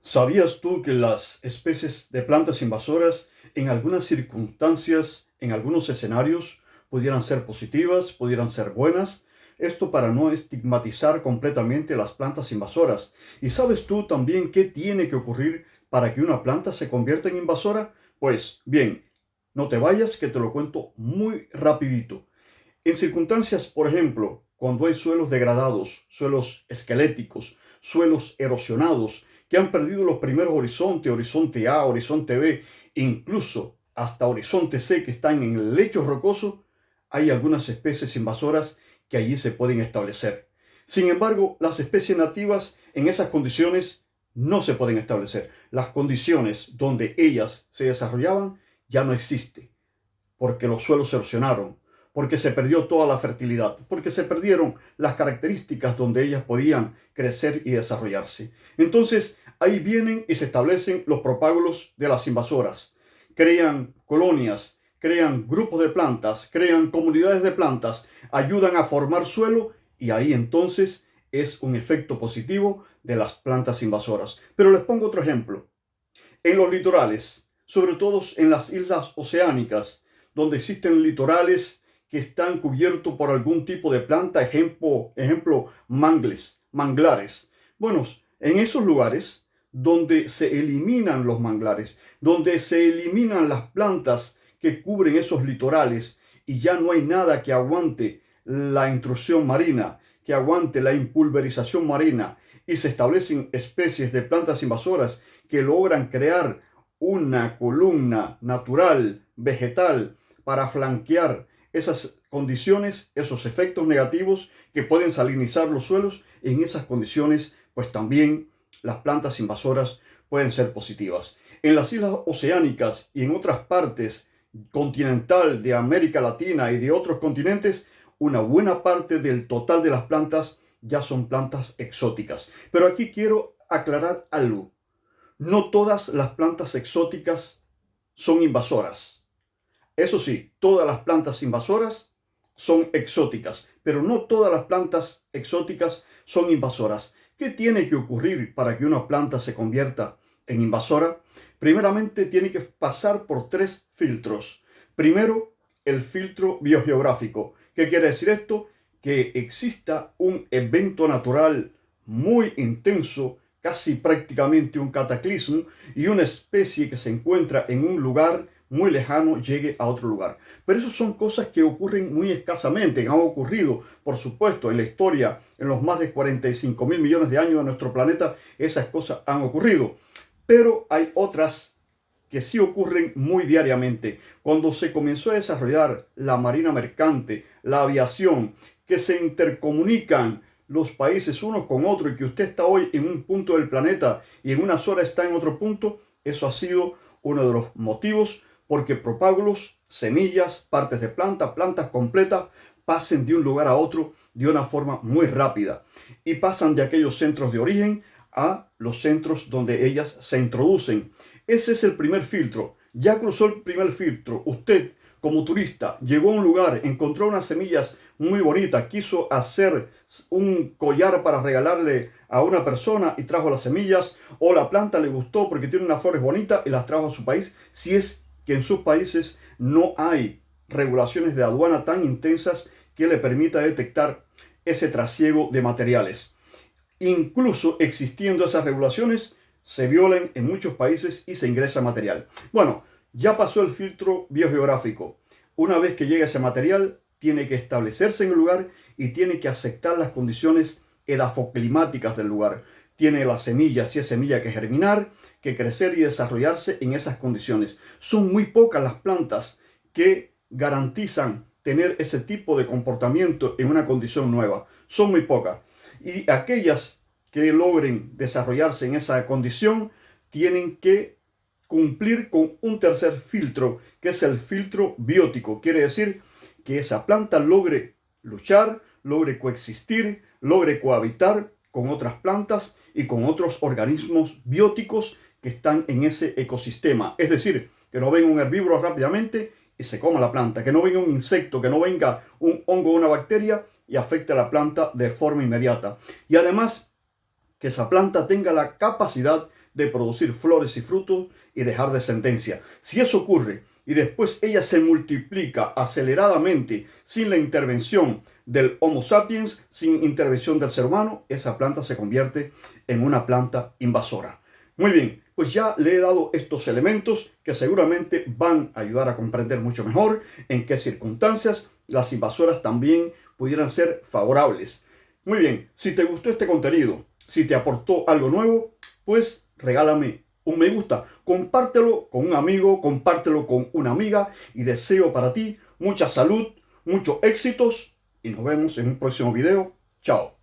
¿Sabías tú que las especies de plantas invasoras en algunas circunstancias, en algunos escenarios, pudieran ser positivas, pudieran ser buenas? Esto para no estigmatizar completamente las plantas invasoras. ¿Y sabes tú también qué tiene que ocurrir para que una planta se convierta en invasora? Pues bien, no te vayas que te lo cuento muy rapidito. En circunstancias, por ejemplo, cuando hay suelos degradados, suelos esqueléticos, suelos erosionados, que han perdido los primeros horizontes, horizonte A, horizonte B, incluso hasta horizonte C, que están en el lecho rocoso, hay algunas especies invasoras que allí se pueden establecer. Sin embargo, las especies nativas en esas condiciones no se pueden establecer. Las condiciones donde ellas se desarrollaban ya no existen porque los suelos se erosionaron, porque se perdió toda la fertilidad, porque se perdieron las características donde ellas podían crecer y desarrollarse. Entonces, ahí vienen y se establecen los propágulos de las invasoras. Crean colonias, crean grupos de plantas, crean comunidades de plantas, ayudan a formar suelo y ahí entonces es un efecto positivo de las plantas invasoras. Pero les pongo otro ejemplo. En los litorales, sobre todo en las islas oceánicas, donde existen litorales que están cubiertos por algún tipo de planta, ejemplo manglares. Bueno, en esos lugares donde se eliminan los manglares, donde se eliminan las plantas que cubren esos litorales y ya no hay nada que aguante la intrusión marina, que aguante la impulverización marina y se establecen especies de plantas invasoras que logran crear una columna natural, vegetal, para flanquear esas condiciones, esos efectos negativos que pueden salinizar los suelos. En esas condiciones, pues también las plantas invasoras pueden ser positivas. En las islas oceánicas y en otras partes continental de América Latina y de otros continentes, una buena parte del total de las plantas ya son plantas exóticas. Pero aquí quiero aclarar algo. No todas las plantas exóticas son invasoras. Eso sí, todas las plantas invasoras son exóticas, pero no todas las plantas exóticas son invasoras. ¿Qué tiene que ocurrir para que una planta se convierta en invasora? Primeramente tiene que pasar por tres filtros. Primero, el filtro biogeográfico. ¿Qué quiere decir esto? Que exista un evento natural muy intenso, casi prácticamente un cataclismo, y una especie que se encuentra en un lugar muy lejano llegue a otro lugar. Pero eso son cosas que ocurren muy escasamente, han ocurrido, por supuesto, en la historia, en los más de 45.000 millones de años de nuestro planeta, esas cosas han ocurrido. Pero hay otras que sí ocurren muy diariamente. Cuando se comenzó a desarrollar la marina mercante, la aviación, que se intercomunican los países unos con otros y que usted está hoy en un punto del planeta y en unas horas está en otro punto, eso ha sido uno de los motivos porque propágulos, semillas, partes de planta, plantas completas, pasen de un lugar a otro de una forma muy rápida y pasan de aquellos centros de origen a los centros donde ellas se introducen. Ese es el primer filtro. Ya cruzó el primer filtro. Usted, como turista, llegó a un lugar, encontró unas semillas muy bonitas, quiso hacer un collar para regalarle a una persona y trajo las semillas, o la planta le gustó porque tiene unas flores bonitas y las trajo a su país. Si es que en sus países no hay regulaciones de aduana tan intensas que le permita detectar ese trasiego de materiales. Incluso existiendo esas regulaciones, se violan en muchos países y se ingresa material. Bueno, ya pasó el filtro biogeográfico. Una vez que llega ese material, tiene que establecerse en el lugar y tiene que aceptar las condiciones edafoclimáticas del lugar. Tiene la semilla, si es semilla, que germinar, que crecer y desarrollarse en esas condiciones. Son muy pocas las plantas que garantizan tener ese tipo de comportamiento en una condición nueva. Son muy pocas. Y aquellas que logren desarrollarse en esa condición tienen que cumplir con un tercer filtro, que es el filtro biótico. Quiere decir que esa planta logre luchar, logre coexistir, logre cohabitar con otras plantas y con otros organismos bióticos que están en ese ecosistema. Es decir, que no venga un herbívoro rápidamente y se coma la planta, que no venga un insecto, que no venga un hongo o una bacteria y afecte a la planta de forma inmediata. Y además, que esa planta tenga la capacidad de producir flores y frutos y dejar descendencia. Si eso ocurre y después ella se multiplica aceleradamente sin la intervención del Homo sapiens, sin intervención del ser humano, esa planta se convierte en una planta invasora. Muy bien, pues ya le he dado estos elementos que seguramente van a ayudar a comprender mucho mejor en qué circunstancias las invasoras también pudieran ser favorables. Muy bien, si te gustó este contenido, si te aportó algo nuevo, pues regálame un me gusta, compártelo con un amigo, compártelo con una amiga y deseo para ti mucha salud, muchos éxitos y nos vemos en un próximo video. Chao.